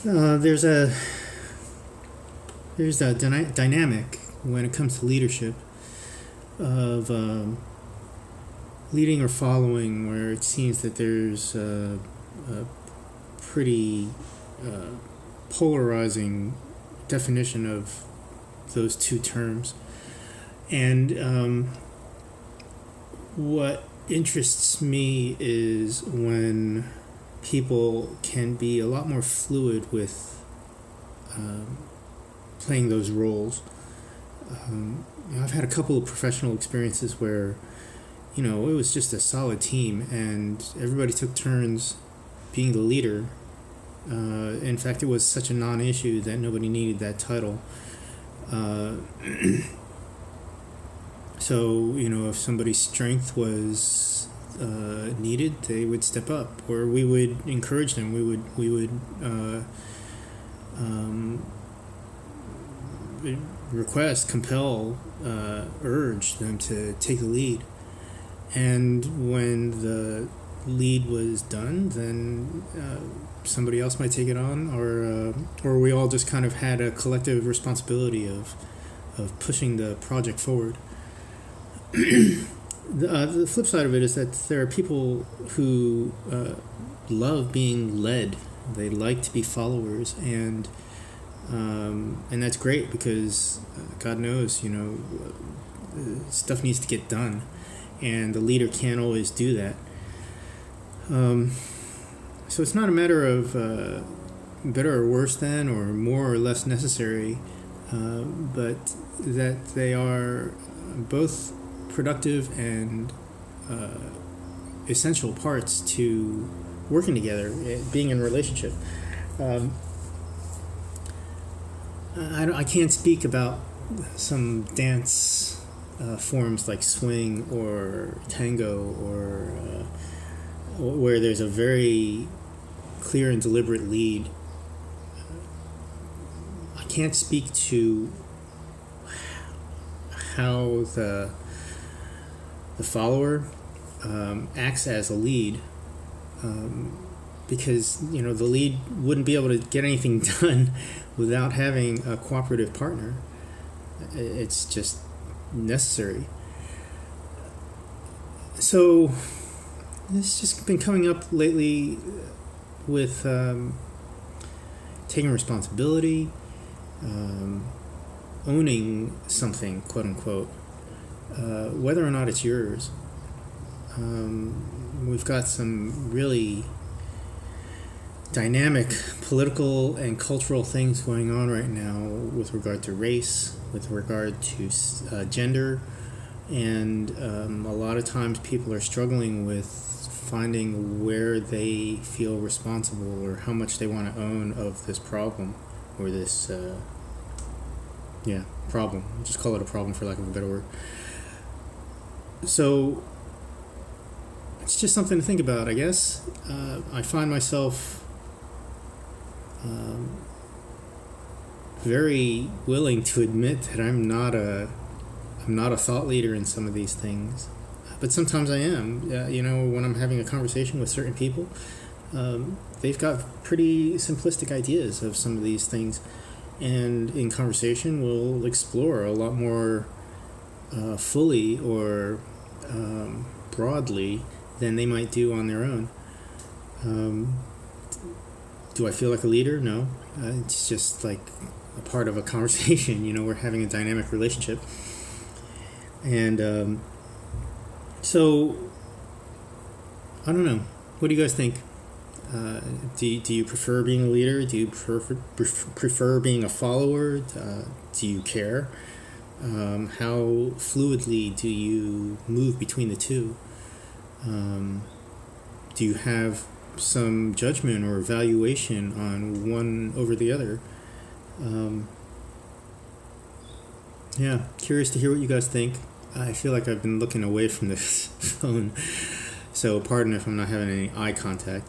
There's a dynamic when it comes to leadership of leading or following, where it seems that there's a pretty uh, polarizing definition of those two terms. And what interests me is when people can be a lot more fluid with um, playing those roles. I've had a couple of professional experiences where, it was just a solid team and everybody took turns being the leader. In fact, it was such a non issue that nobody needed that title. Uh, so, if somebody's strength was needed, they would step up, or we would encourage them. We would um, request, compel, urge them to take the lead. And when the lead was done, then somebody else might take it on, or we all just kind of had a collective responsibility of pushing the project forward. The flip side of it is that there are people who love being led. They like to be followers, and that's great because God knows, stuff needs to get done, and the leader can't always do that. So it's not a matter of better or worse than, or more or less necessary, but that they are both productive and essential parts to working together, being in a relationship. Um, I can't speak about some dance forms like swing or tango, or where there's a very clear and deliberate lead. I can't speak to how the follower acts as a lead, because the lead wouldn't be able to get anything done without having a cooperative partner. It's just necessary. So it's just been coming up lately with taking responsibility, owning something, quote unquote, whether or not it's yours. We've got some really dynamic political and cultural things going on right now with regard to race, with regard to gender, and a lot of times people are struggling with finding where they feel responsible, or how much they want to own of this problem, or this problem. I'll just call it a problem for lack of a better word. So it's just something to think about, I guess. I find myself very willing to admit that I'm not a thought leader in some of these things, but sometimes I am. When I'm having a conversation with certain people, they've got pretty simplistic ideas of some of these things, and in conversation we'll explore a lot more fully or broadly than they might do on their own. Do I feel like a leader? No. It's just like a part of a conversation. We're having a dynamic relationship. And so, I don't know. What do you guys think? Do you prefer being a leader? Do you prefer being a follower? Do you care? How fluidly do you move between the two? Do you have some judgment or evaluation on one over the other? Curious to hear what you guys think. I feel like I've been looking away from this phone, so pardon if I'm not having any eye contact.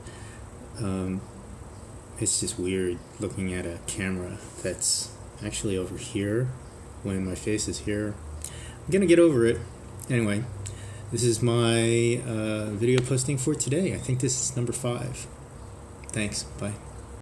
It's just weird looking at a camera that's actually over here when my face is here. I'm gonna get over it. Anyway, this is my video posting for today. I think this is number 5. Thanks. Bye.